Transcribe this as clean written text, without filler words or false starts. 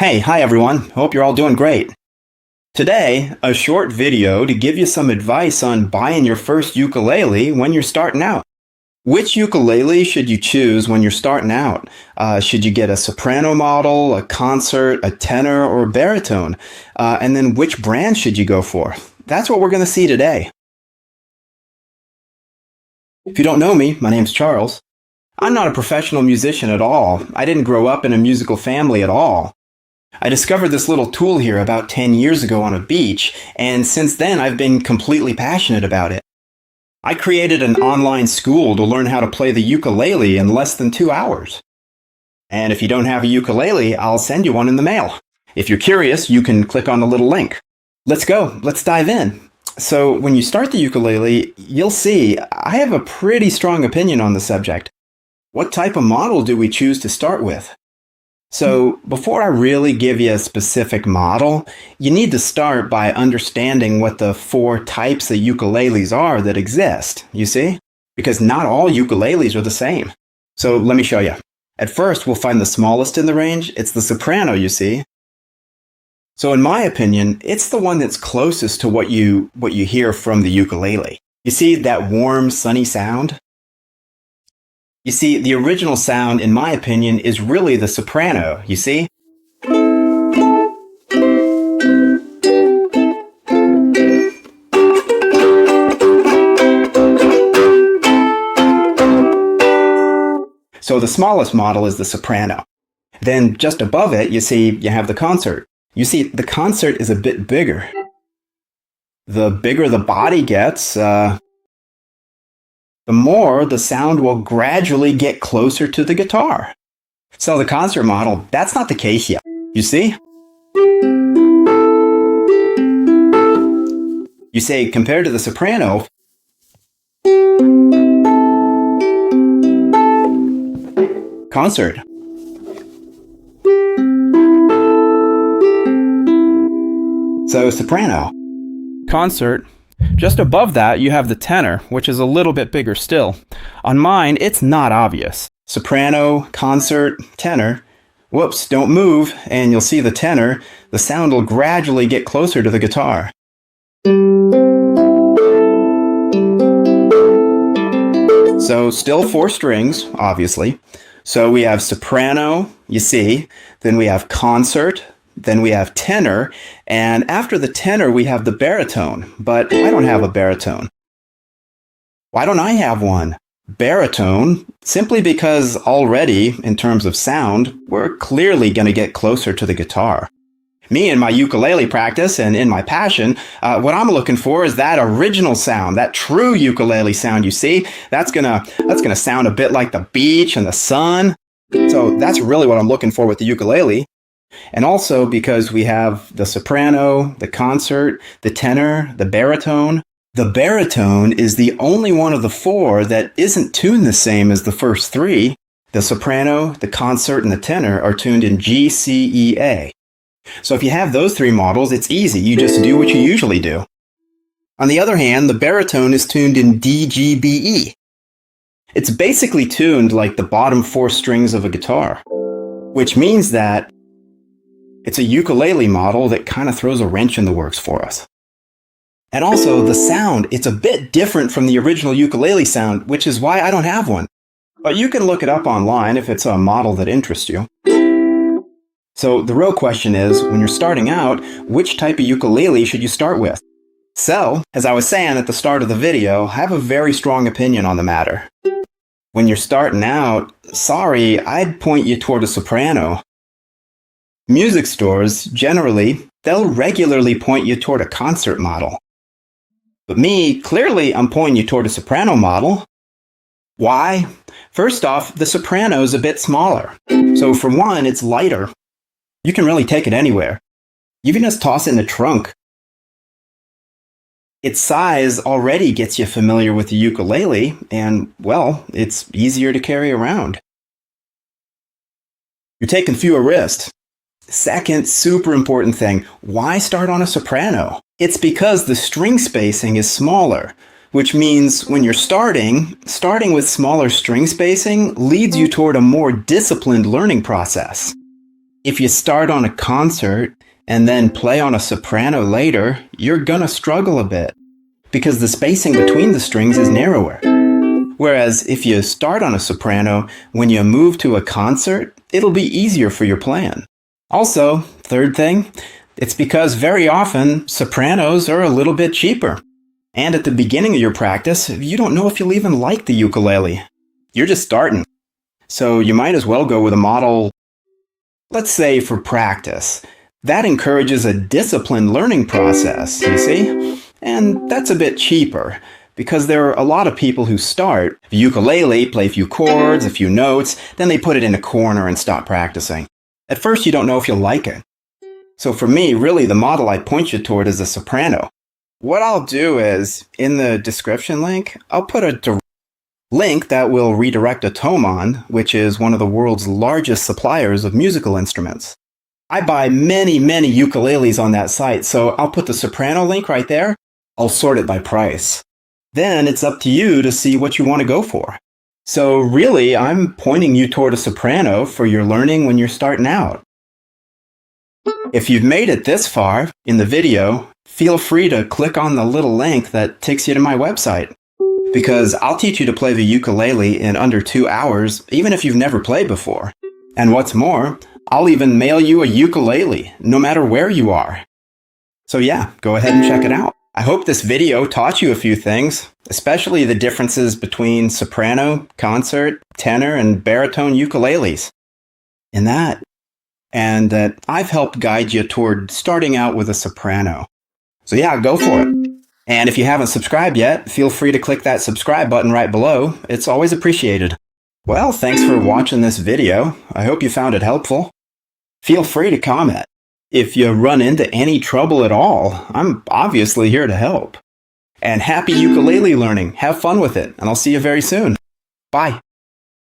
Hi everyone. Hope you're all doing great. Today, a short video to give you some advice on buying your first ukulele when you're starting out. Which ukulele should you choose when you're starting out? Should you get a soprano model, a concert, a tenor, or a baritone? And then which brand should you go for? That's what we're going to see today. If you don't know me, my name's Charles. I'm not a professional musician at all. I didn't grow up in a musical family at all. I discovered this little tool here about 10 years ago on a beach, and since then I've been completely passionate about it. I created an online school to learn how to play the ukulele in less than 2 hours. And if you don't have a ukulele, I'll send you one in the mail. If you're curious, you can click on the little link. Let's go. Let's dive in. So when you start the ukulele, you'll see I have a pretty strong opinion on the subject. What type of model do we choose to start with? So before I really give you a specific model, you need to start by understanding what the 4 types of ukuleles are that exist, you see? Because not all ukuleles are the same. So let me show you. At first, we'll find the smallest in the range. It's the soprano, you see? So in my opinion, it's the one that's closest to what you hear from the ukulele. You see that warm, sunny sound? You see, the original sound, in my opinion, is really the soprano, you see? So the smallest model is the soprano. Then just above it, you see, you have the concert. You see, the concert is a bit bigger. The bigger the body gets, the more the sound will gradually get closer to the guitar. So the concert model, that's not the case yet. You see? You say, compared to the soprano, concert. So soprano. Concert. Just above that, you have the tenor, which is a little bit bigger still. On mine, it's not obvious. Soprano, concert, tenor. Whoops, don't move, and you'll see the tenor. The sound will gradually get closer to the guitar. So still 4 strings, obviously. So we have soprano, you see. Then we have concert. Then we have tenor, and after the tenor, we have the baritone, but I don't have a baritone. Why don't I have one? Baritone, simply because already, in terms of sound, we're clearly going to get closer to the guitar. Me in my ukulele practice and in my passion, what I'm looking for is that original sound, that true ukulele sound, you see? That's gonna sound a bit like the beach and the sun. So that's really what I'm looking for with the ukulele. And also because we have the soprano, the concert, the tenor, the baritone. The baritone is the only one of the 4 that isn't tuned the same as the first 3. The soprano, the concert, and the tenor are tuned in G, C, E, A. So if you have those 3 models, it's easy. You just do what you usually do. On the other hand, the baritone is tuned in D, G, B, E. It's basically tuned like the bottom 4 strings of a guitar, which means that it's a ukulele model that kind of throws a wrench in the works for us. And also, the sound, it's a bit different from the original ukulele sound, which is why I don't have one. But you can look it up online if it's a model that interests you. So the real question is, when you're starting out, which type of ukulele should you start with? So, as I was saying at the start of the video, I have a very strong opinion on the matter. When you're starting out, sorry, I'd point you toward a soprano. Music stores, generally, they'll regularly point you toward a concert model. But me, clearly, I'm pointing you toward a soprano model. Why? First off, the soprano is a bit smaller. So for one, it's lighter. You can really take it anywhere. You can just toss it in the trunk. Its size already gets you familiar with the ukulele, and, well, it's easier to carry around. You're taking fewer risks. Second super important thing, why start on a soprano? It's because the string spacing is smaller, which means when you're starting with smaller string spacing leads you toward a more disciplined learning process. If you start on a concert and then play on a soprano later, you're gonna struggle a bit because the spacing between the strings is narrower. Whereas if you start on a soprano, when you move to a concert, it'll be easier for your playing. Also, third thing, it's because very often sopranos are a little bit cheaper. And at the beginning of your practice, you don't know if you'll even like the ukulele. You're just starting. So you might as well go with a model, let's say for practice. That encourages a disciplined learning process, you see? And that's a bit cheaper, because there are a lot of people who start ukulele, play a few chords, a few notes, then they put it in a corner and stop practicing. At first you don't know if you'll like it. So for me, really the model I point you toward is a soprano. What I'll do is, in the description link, I'll put a link that will redirect to Thomann, which is one of the world's largest suppliers of musical instruments. I buy many ukuleles on that site, so I'll put the soprano link right there. I'll sort it by price. Then it's up to you to see what you want to go for. So really, I'm pointing you toward a soprano for your learning when you're starting out. If you've made it this far in the video, feel free to click on the little link that takes you to my website, because I'll teach you to play the ukulele in under 2 hours, even if you've never played before. And what's more, I'll even mail you a ukulele, no matter where you are. So yeah, go ahead and check it out. I hope this video taught you a few things, especially the differences between soprano, concert, tenor, and baritone ukuleles. And that I've helped guide you toward starting out with a soprano. So yeah, go for it. And if you haven't subscribed yet, feel free to click that subscribe button right below. It's always appreciated. Well, thanks for watching this video. I hope you found it helpful. Feel free to comment. If you run into any trouble at all, I'm obviously here to help. And happy ukulele learning. Have fun with it, and I'll see you very soon. Bye.